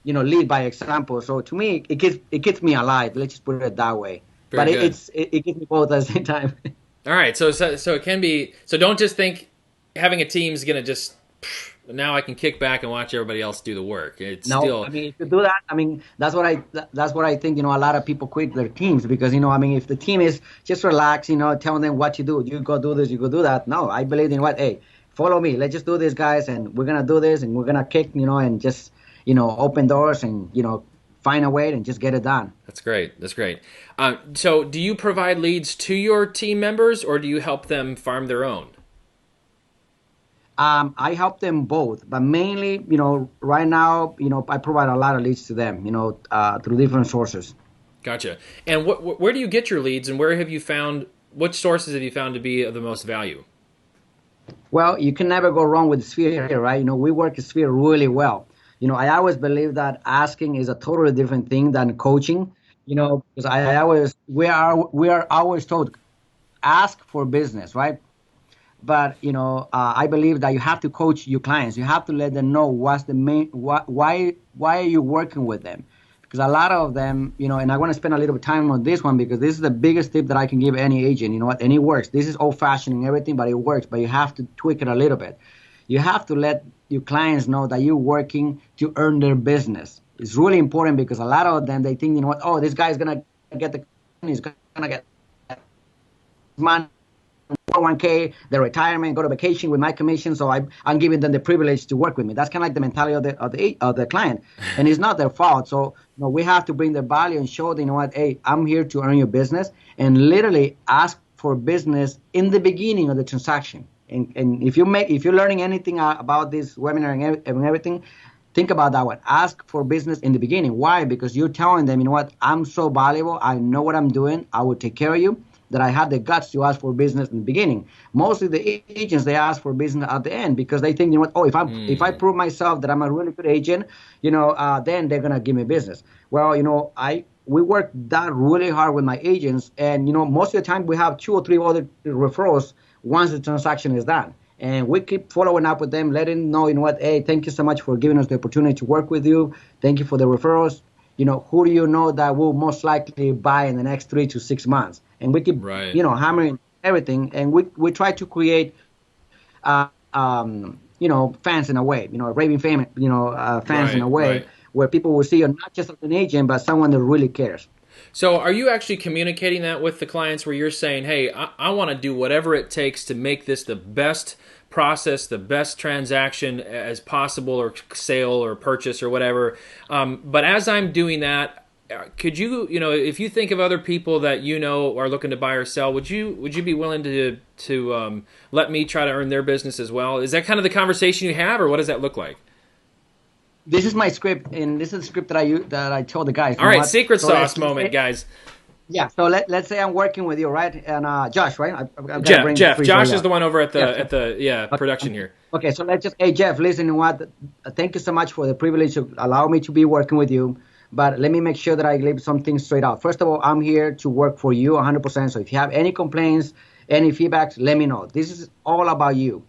lead by example. So to me, it keeps me alive. Let's just put it that way. Very But good. it gives me both at the same time. All right, so it can be. So don't just think having a team is gonna just, now I can kick back and watch everybody else do the work. It's No, I still, mean, if you do that, I mean, that's what I think. A lot of people quit their teams because I mean, if the team is just relax, tell them what to do. You go do this, you go do that. No, I believe in what. Hey, follow me. Let's just do this, guys, and we're gonna do this, and we're gonna kick, and just open doors and find a way and just get it done. that's great. That's great. So do you provide leads to your team members, or do you help them farm their own? I help them both, but mainly, right now, I provide a lot of leads to them, through different sources. Gotcha. And where do you get your leads, and where have you found which sources have you found to be of the most value? Well, you can never go wrong with Sphere, right? We work Sphere really well. I always believe that asking is a totally different thing than coaching. Because I always we are always told ask for business, right? But I believe that you have to coach your clients. You have to let them know what's the main why are you working with them, because a lot of them, and I want to spend a little bit of time on this one because this is the biggest tip that I can give any agent. You know what? And it works. This is old fashioned and everything, but it works. But you have to tweak it a little bit. You have to let your clients know that you're working to earn their business. It's really important because a lot of them, they think, oh, this guy's gonna get he's gonna get money, 401k, the retirement, go to vacation with my commission. So I'm giving them the privilege to work with me. That's kind of like the mentality of the client, and it's not their fault. So we have to bring their value and show them, what, hey, I'm here to earn your business, and literally ask for business in the beginning of the transaction. And if you're learning anything about this webinar and everything, think about that one. Ask for business in the beginning. Why? Because you're telling them, what, I'm so valuable. I know what I'm doing. I will take care of you. That I had the guts to ask for business in the beginning. Mostly the agents, they ask for business at the end because they think, oh, if I prove myself that I'm a really good agent, then they're gonna give me business. Well, we work that really hard with my agents, and most of the time we have 2 or 3 other referrals once the transaction is done. And we keep following up with them, letting them know, what, hey, thank you so much for giving us the opportunity to work with you. Thank you for the referrals. Who do you know that will most likely buy in the next 3 to 6 months? And we keep, hammering everything. And we try to create, fans in a way, raving fans in a way where people will see you not just as an agent, but someone that really cares. So are you actually communicating that with the clients where you're saying, hey, I want to do whatever it takes to make this the best process, the best transaction as possible, or sale or purchase or whatever. But as I'm doing that, could you, if you think of other people that are looking to buy or sell, would you be willing to let me try to earn their business as well? Is that kind of the conversation you have, or what does that look like? This is my script, and this is the script that I told the guys. All right, secret sauce moment, guys. Yeah, so let's say I'm working with you, right? And Josh, right? Jeff. Josh is the one over at the production here. Okay, so hey, Jeff, listen, what? Thank you so much for the privilege to allow me to be working with you. But let me make sure that I leave something straight out. First of all, I'm here to work for you 100%. So if you have any complaints, any feedbacks, let me know. This is all about you.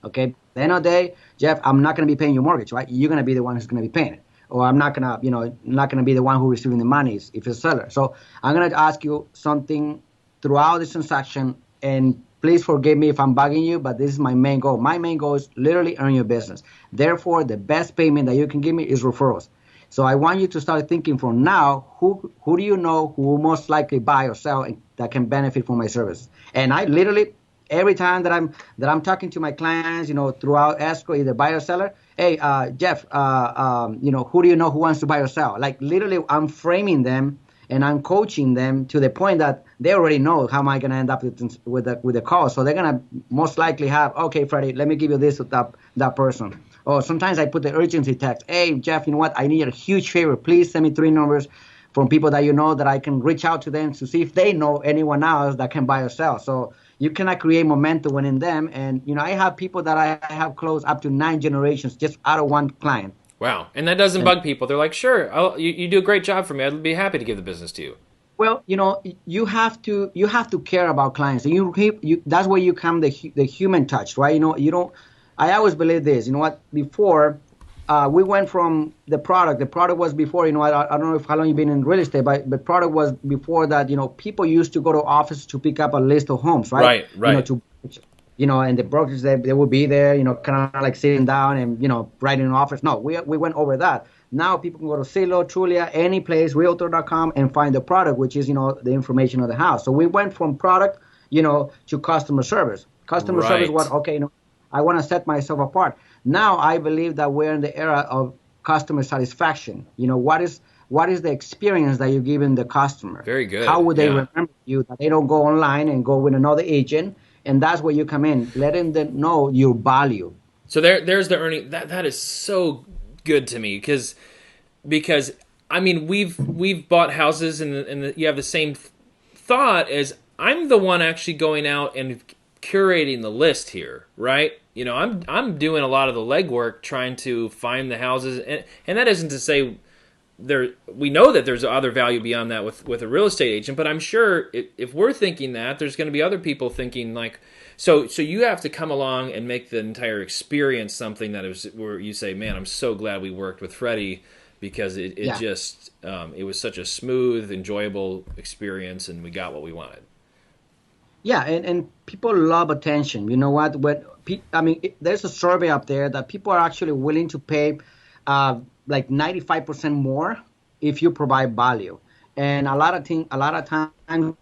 Okay? At the end of the day, Jeff, I'm not going to be paying your mortgage, right? You're going to be the one who's going to be paying it. Or I'm not going to be the one who's receiving the money if it's a seller. So I'm going to ask you something throughout this transaction, and please forgive me if I'm bugging you, but this is my main goal. My main goal is literally earn your business. Therefore, the best payment that you can give me is referrals. So I want you to start thinking from now, who do you know who will most likely buy or sell that can benefit from my services? And I literally, every time that I'm talking to my clients, throughout escrow, either buyer or seller, hey, Jeff, who do you know who wants to buy or sell? Like literally, I'm framing them and I'm coaching them to the point that they already know how am I going to end up with the call. So they're going to most likely have, okay, Freddie, let me give you this with that person. Or sometimes I put the urgency text. Hey, Jeff, you know what? I need a huge favor. Please send me 3 numbers from people that that I can reach out to them to see if they know anyone else that can buy or sell. So you cannot create momentum within them. And, I have people that I have closed up to 9 generations just out of one client. Wow. And that doesn't bug people. They're like, sure, you do a great job for me. I'd be happy to give the business to you. Well, you have to care about clients. And that's where you come the human touch, right? I always believe this. Before we went from the product. The product was before. I don't know how long you've been in real estate, but the product was before that. People used to go to office to pick up a list of homes, right? Right. And the brokers they would be there, kind of like sitting down and writing an office. No, we went over that. Now people can go to Zillow, Trulia, any place, Realtor.com, and find the product, which is the information of the house. So we went from product, to customer service. Customer service was okay. I want to set myself apart. Now I believe that we're in the era of customer satisfaction. What is the experience that you're giving the customer? Very good. How would they remember you? That they don't go online and go with another agent, and that's where you come in, letting them know your value. So there's the earning. That is so good to me because I mean we've bought houses and you have the same thought as I'm the one actually going out and curating the list here, right? You know, I'm doing a lot of the legwork trying to find the houses, and that isn't to say we know that there's other value beyond that with a real estate agent, but I'm sure if we're thinking that, there's going to be other people thinking like, so you have to come along and make the entire experience something that is where you say, man, I'm so glad we worked with Freddie, because it just it was such a smooth, enjoyable experience, and we got what we wanted. Yeah, and people love attention. You know what? There's a survey up there that people are actually willing to pay like 95% more if you provide value. And a lot of times,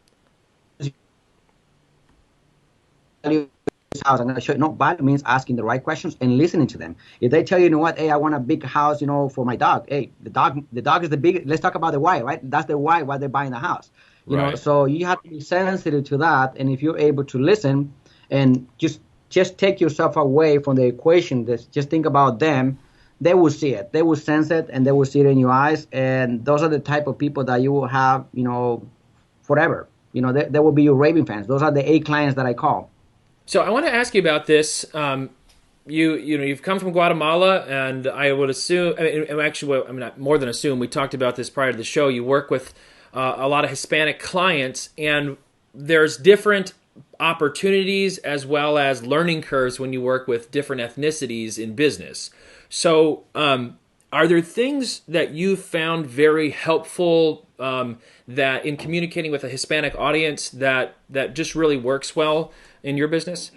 value is house. I'm going to show you. No, value means asking the right questions and listening to them. If they tell you, you know what? Hey, I want a big house, for my dog. Hey, the dog is the big. Let's talk about the why, right? That's the why they're buying the house. You know, so you have to be sensitive to that, and if you're able to listen and just take yourself away from the equation, just think about them, they will see it, they will sense it, and they will see it in your eyes. And those are the type of people that you will have, forever. They will be your raving fans. Those are the A clients that I call. So I want to ask you about this. You've come from Guatemala, and I would assume, not more than assume, we talked about this prior to the show. You work with a lot of Hispanic clients, and there's different opportunities as well as learning curves when you work with different ethnicities in business. So are there things that you found very helpful that in communicating with a Hispanic audience that just really works well in your business?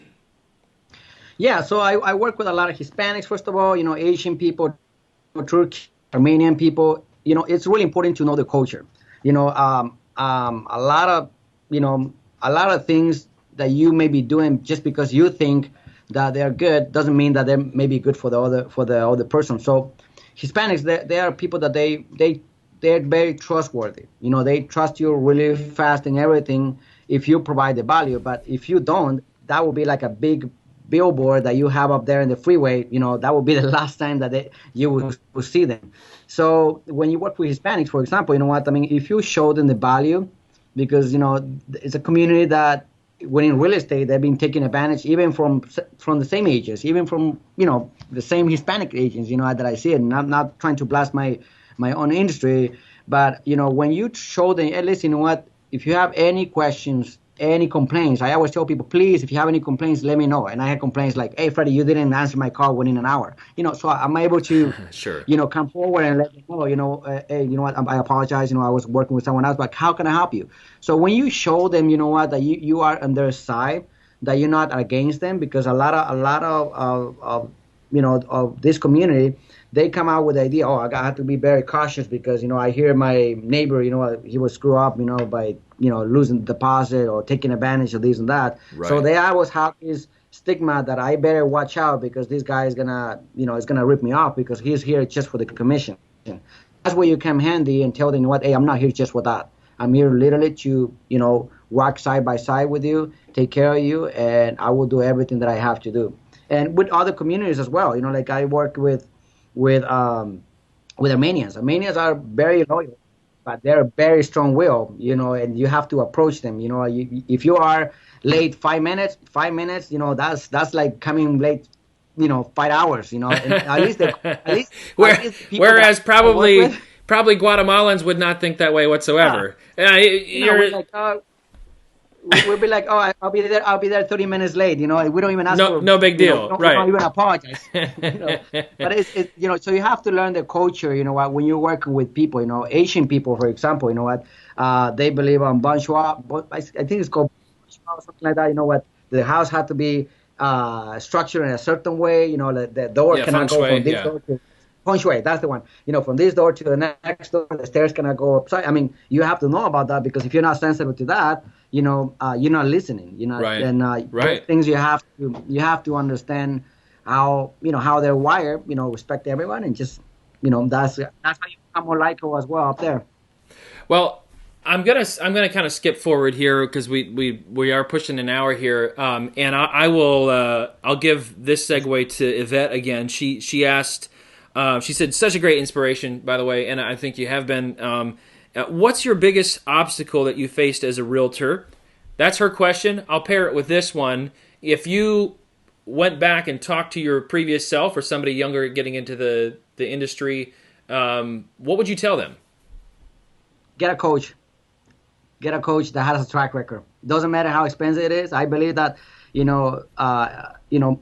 Yeah, so I work with a lot of Hispanics, first of all, Asian people, Turkish, Armenian people. It's really important to know the culture. A lot of things that you may be doing just because you think that they're good doesn't mean that they may be good for the other person. So Hispanics, they are people that they're very trustworthy. They trust you really fast in everything if you provide the value. But if you don't, that will be like a big billboard that you have up there in the freeway. That will be the last time that you will see them. So when you work with Hispanics, for example, if you show them the value, because it's a community that when in real estate they've been taking advantage even from the same agents, even from the same Hispanic agents that I see it. And I'm not trying to blast my own industry, but when you show them, at least if you have any questions, any complaints, I always tell people, please, if you have any complaints, let me know. And I had complaints like, hey, Freddie, you didn't answer my call within an hour. So I'm able to, sure, come forward and let them know, hey, I apologize. I was working with someone else, but how can I help you? So when you show them, that you are on their side, that you're not against them, because a lot of this community, they come out with the idea, I have to be very cautious because, I hear my neighbor, he was screwed up, by, losing the deposit or taking advantage of this and that. Right. So they always have this stigma that I better watch out because this guy is gonna, is gonna rip me off because he's here just for the commission. That's where you come handy and tell them, hey, I'm not here just for that. I'm here literally to, work side by side with you, take care of you, and I will do everything that I have to do. And with other communities as well, like I work with Armenians. Armenians are very loyal, but they're very strong-willed, and you have to approach them. If you are late 5 minutes, that's like coming late, 5 hours. And at least whereas probably Guatemalans would not think that way whatsoever. Yeah. We'll be like, I'll be there 30 minutes late. We don't even ask for. No big deal, right? Right? Don't even apologize. But it's so you have to learn the culture. When you're working with people, Asian people, for example, they believe on bourgeois. I think it's called bourgeois or something like that. The house had to be structured in a certain way. The door cannot go from this door to. Feng Shui, that's the one. From this door to the next door, the stairs cannot go upside. You have to know about that because if you're not sensitive to that, you're not listening. Right. And those things you have to understand how they're wired. Respect everyone and just that's how you become more likable as well up there. Well, I'm gonna kind of skip forward here because we are pushing an hour here, and I'll give this segue to Yvette again. She asked. She said, such a great inspiration, by the way, and I think you have been. What's your biggest obstacle that you faced as a realtor? That's her question. I'll pair it with this one. If you went back and talked to your previous self or somebody younger getting into the industry, what would you tell them? Get a coach. Get a coach that has a track record. Doesn't matter how expensive it is. I believe that,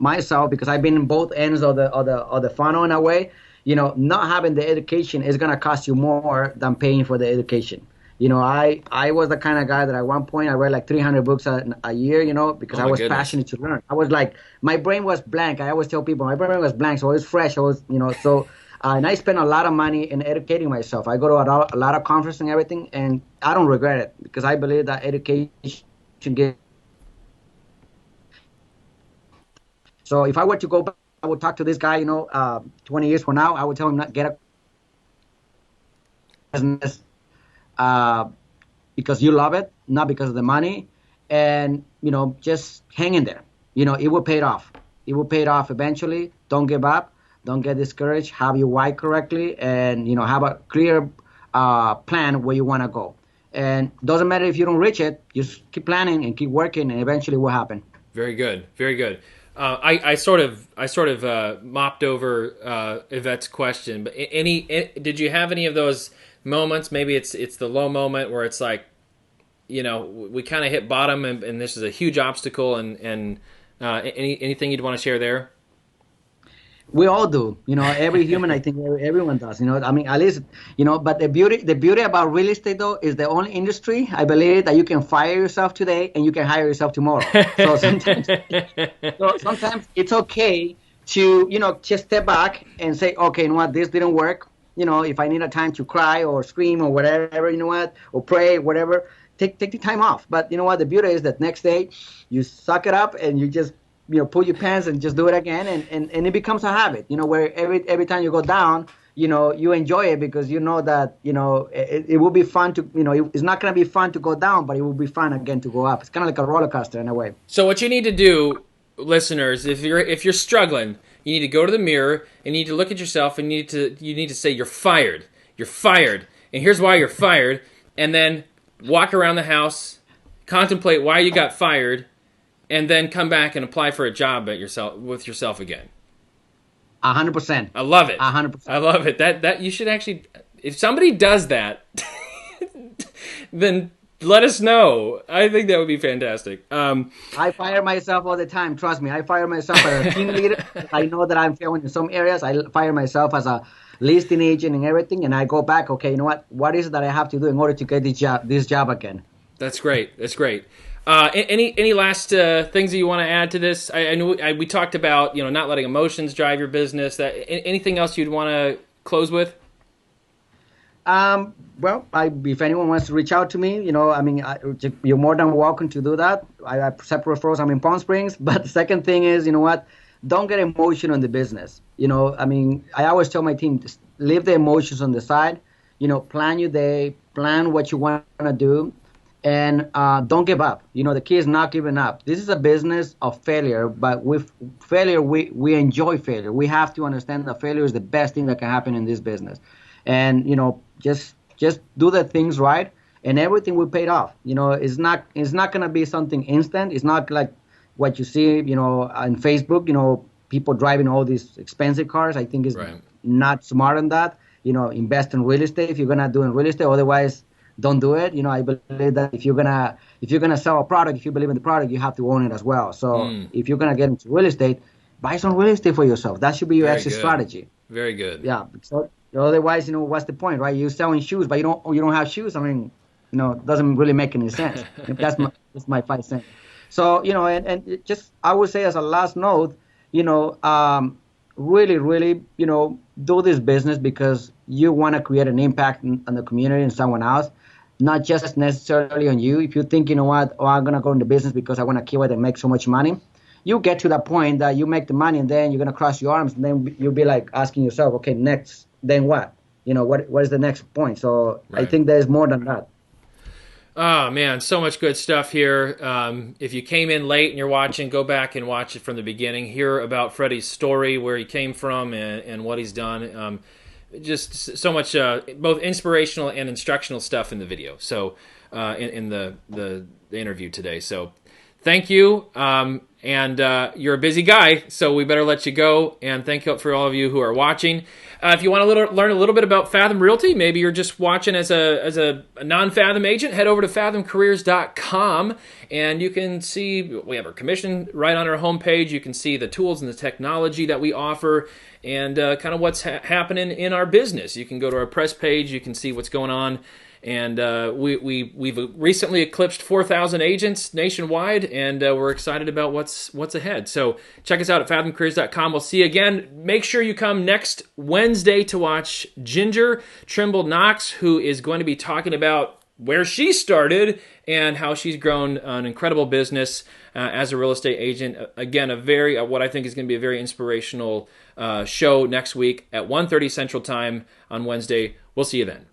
myself, because I've been in both ends of the funnel in a way. Not having the education is gonna cost you more than paying for the education. I was the kind of guy that at one point I read like 300 books a year, because Oh I my was goodness. passionate to learn. I was like, my brain was blank. I always tell people my brain was blank, so it was fresh. And I spent a lot of money in educating myself. I go to a lot of conferences and everything, and I don't regret it because I believe that education gives. So if I were to go back, I would talk to this guy, 20 years from now, I would tell him not get a business uh, because you love it, not because of the money. And, just hang in there. It will pay it off. It will pay it off eventually. Don't give up. Don't get discouraged. Have your why correctly and, have a clear plan where you want to go. And doesn't matter if you don't reach it, just keep planning and keep working and eventually it will happen. Very good. Very good. I sort of mopped over Yvette's question, but did you have any of those moments? Maybe it's the low moment where it's like, we kind of hit bottom and this is a huge obstacle and anything you'd want to share there? We all do, every human, I think everyone does, I mean, at least, but the beauty about real estate though, is the only industry, I believe, that you can fire yourself today and you can hire yourself tomorrow. So sometimes it's okay to, just step back and say, okay, this didn't work. If I need a time to cry or scream or whatever, or pray, whatever, take the time off. But the beauty is that next day you suck it up and you just pull your pants and just do it again, and it becomes a habit, where every time you go down, you enjoy it because you know that, it will be fun to, it's not going to be fun to go down, but it will be fun again to go up. It's kind of like a roller coaster in a way. So what you need to do, listeners, if you're struggling, you need to go to the mirror and you need to look at yourself and you need to say you're fired. You're fired. And here's why you're fired. And then walk around the house, contemplate why you got fired, and then come back and apply for a job with yourself again. 100%. I love it. 100%. I love it. That you should actually, if somebody does that, then let us know. I think that would be fantastic. I fire myself all the time. Trust me. I fire myself as a team leader. I know that I'm failing in some areas. I fire myself as a listing agent and everything. And I go back, okay, what is it that I have to do in order to get this job again? That's great. That's great. Any last things that you want to add to this? I know we talked about not letting emotions drive your business. Anything else you'd want to close with? Well, if anyone wants to reach out to me, you're more than welcome to do that. I accept referrals. I'm in Palm Springs. But the second thing is, don't get emotional in the business. I always tell my team, just leave the emotions on the side. Plan your day, plan what you want to do. And don't give up. The key is not giving up. This is a business of failure, but with failure, we enjoy failure. We have to understand that failure is the best thing that can happen in this business. And, just do the things right, and everything will pay off. It's not going to be something instant. It's not like what you see, on Facebook, people driving all these expensive cars. I think is right. Not smart on that. Invest in real estate if you're going to do in real estate. Otherwise, don't do it. I believe that if you're gonna sell a product, if you believe in the product, you have to own it as well. So if you're gonna get into real estate, buy some real estate for yourself. That should be your exit strategy. Very good. Yeah. So otherwise, what's the point, right? You're selling shoes, but you don't have shoes. I mean, it doesn't really make any sense. That's my 5 cents. So and it just I would say as a last note, really, do this business because you want to create an impact on the community and someone else. Not just necessarily on you. If you think, I'm going to go into business because I want to kill it and make so much money, you get to that point that you make the money and then you're going to cross your arms and then you'll be like asking yourself, okay, next, then what? What is the next point? So right. I think there's more than that. Oh, man, so much good stuff here. If you came in late and you're watching, go back and watch it from the beginning. Hear about Freddie's story, where he came from and what he's done. Just so much both inspirational and instructional stuff in the video. So in the the interview today. So thank you. And you're a busy guy, so we better let you go. And thank you for all of you who are watching. If you want to learn a little bit about Fathom Realty, maybe you're just watching as a non-Fathom agent, head over to fathomcareers.com, and you can see we have our commission right on our homepage. You can see the tools and the technology that we offer, and kind of what's happening in our business. You can go to our press page. You can see what's going on. And we've recently eclipsed 4,000 agents nationwide, and we're excited about what's ahead. So check us out at fathomcareers.com. We'll see you again. Make sure you come next Wednesday to watch Ginger Trimble Knox, who is going to be talking about where she started and how she's grown an incredible business as a real estate agent. Again, what I think is going to be a very inspirational show next week at 1:30 Central Time on Wednesday. We'll see you then.